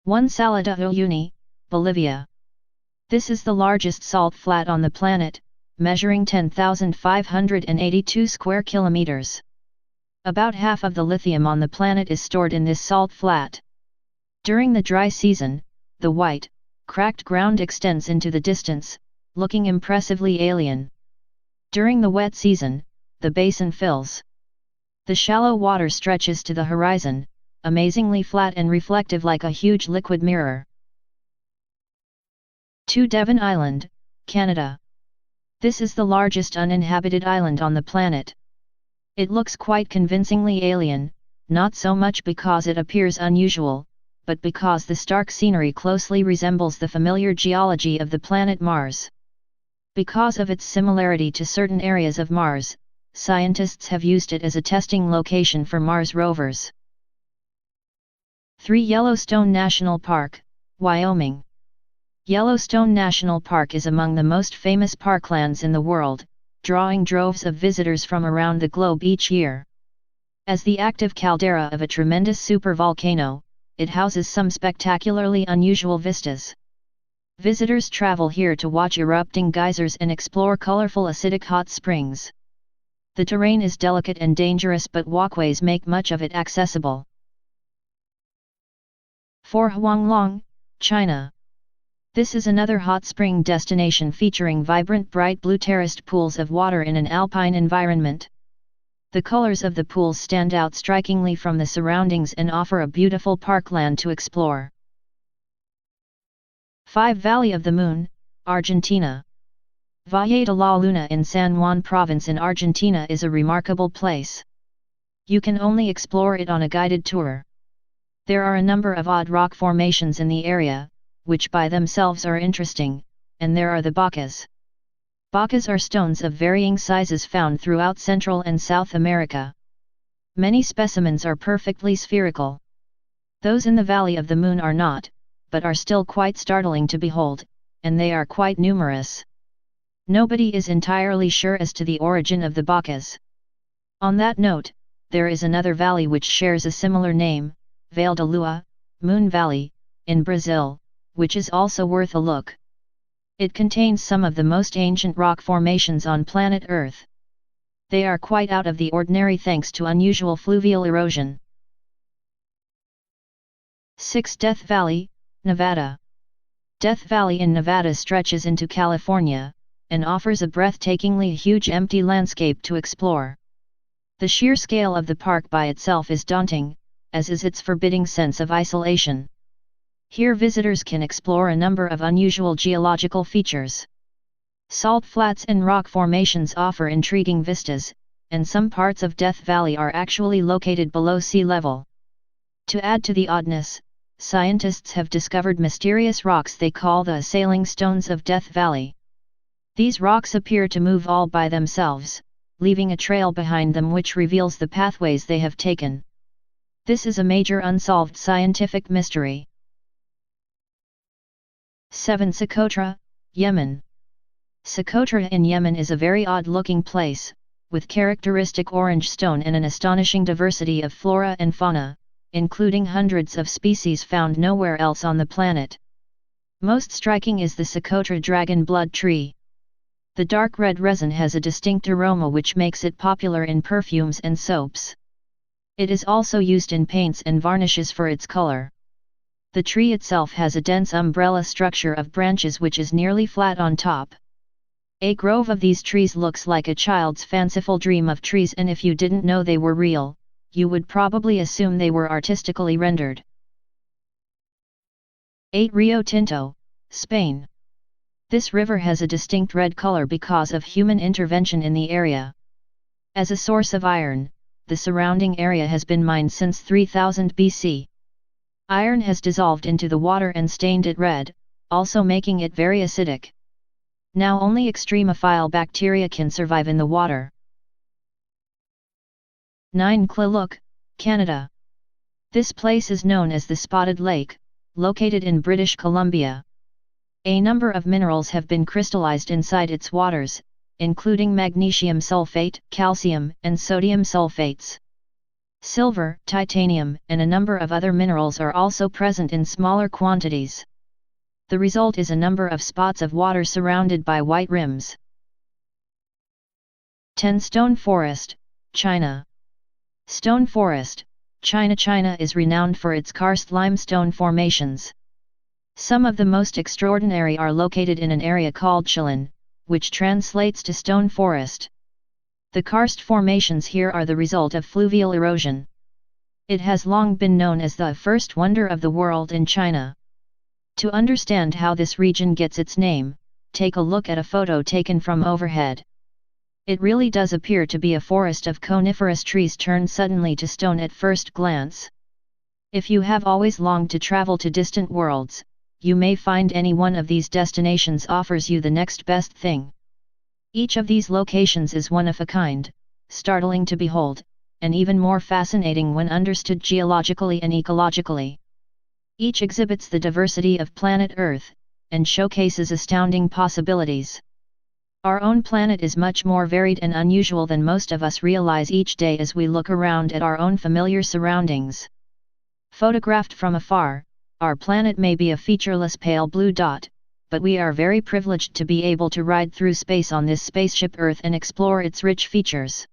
1 Salar de Uyuni, Bolivia. This is the largest salt flat on the planet, measuring 10,582 square kilometers. About half of the lithium on the planet is stored in this salt flat. During the dry season, the white, cracked ground extends into the distance, looking impressively alien. During the wet season, the basin fills. The shallow water stretches to the horizon, amazingly flat and reflective like a huge liquid mirror. 2 Devon Island, Canada. This is the largest uninhabited island on the planet. It looks quite convincingly alien, not so much because it appears unusual, but because the stark scenery closely resembles the familiar geology of the planet Mars. Because of its similarity to certain areas of Mars, scientists have used it as a testing location for Mars rovers. 3 Yellowstone National Park, Wyoming. Yellowstone National Park is among the most famous parklands in the world, drawing droves of visitors from around the globe each year. As the active caldera of a tremendous supervolcano, it houses some spectacularly unusual vistas. Visitors travel here to watch erupting geysers and explore colorful acidic hot springs. The terrain is delicate and dangerous, but walkways make much of it accessible. 4 Huanglong, China. This is another hot spring destination featuring vibrant bright blue terraced pools of water in an alpine environment. The colors of the pools stand out strikingly from the surroundings and offer a beautiful parkland to explore. 5 Valley of the Moon, Argentina. Valle de la Luna in San Juan province in Argentina is a remarkable place. You can only explore it on a guided tour. There are a number of odd rock formations in the area, which by themselves are interesting, and there are the bacas. Bacas are stones of varying sizes found throughout Central and South America. Many specimens are perfectly spherical. Those in the Valley of the Moon are not, but are still quite startling to behold, and they are quite numerous. Nobody is entirely sure as to the origin of the bacas. On that note, there is another valley which shares a similar name, Vale da Lua, Moon Valley, in Brazil, which is also worth a look. It contains some of the most ancient rock formations on planet Earth. They are quite out of the ordinary thanks to unusual fluvial erosion. 6 Death Valley, Nevada. Death Valley in Nevada stretches into California, and offers a breathtakingly huge empty landscape to explore. The sheer scale of the park by itself is daunting, as is its forbidding sense of isolation. Here visitors can explore a number of unusual geological features. Salt flats and rock formations offer intriguing vistas, and some parts of Death Valley are actually located below sea level. To add to the oddness, scientists have discovered mysterious rocks they call the sailing stones of Death Valley. These rocks appear to move all by themselves, leaving a trail behind them which reveals the pathways they have taken. This is a major unsolved scientific mystery. 7 Socotra, Yemen. Socotra in Yemen is a very odd-looking place, with characteristic orange stone and an astonishing diversity of flora and fauna, including hundreds of species found nowhere else on the planet. Most striking is the Socotra dragon blood tree. The dark red resin has a distinct aroma which makes it popular in perfumes and soaps. It is also used in paints and varnishes for its color. The tree itself has a dense umbrella structure of branches which is nearly flat on top. A grove of these trees looks like a child's fanciful dream of trees, and if you didn't know they were real, you would probably assume they were artistically rendered. 8 Rio Tinto, Spain. This river has a distinct red color because of human intervention in the area. As a source of iron, the surrounding area has been mined since 3000 BC. Iron has dissolved into the water and stained it red, also making it very acidic. Now only extremophile bacteria can survive in the water. 9 Kliluk, Canada. This place is known as the Spotted Lake, located in British Columbia. A number of minerals have been crystallized inside its waters, including magnesium sulfate, calcium, and sodium sulfates. Silver, titanium, and a number of other minerals are also present in smaller quantities. The result is a number of spots of water surrounded by white rims. 10. Stone Forest, China. Stone Forest, China. China is renowned for its karst limestone formations. Some of the most extraordinary are located in an area called Chilan, which translates to stone forest. The karst formations here are the result of fluvial erosion. It has long been known as the first wonder of the world in China. To understand how this region gets its name, take a look at a photo taken from overhead. It really does appear to be a forest of coniferous trees turned suddenly to stone at first glance. If you have always longed to travel to distant worlds, you may find any one of these destinations offers you the next best thing. Each of these locations is one of a kind, startling to behold, and even more fascinating when understood geologically and ecologically. Each exhibits the diversity of planet Earth, and showcases astounding possibilities. Our own planet is much more varied and unusual than most of us realize each day as we look around at our own familiar surroundings. Photographed from afar, our planet may be a featureless pale blue dot, but we are very privileged to be able to ride through space on this spaceship Earth and explore its rich features.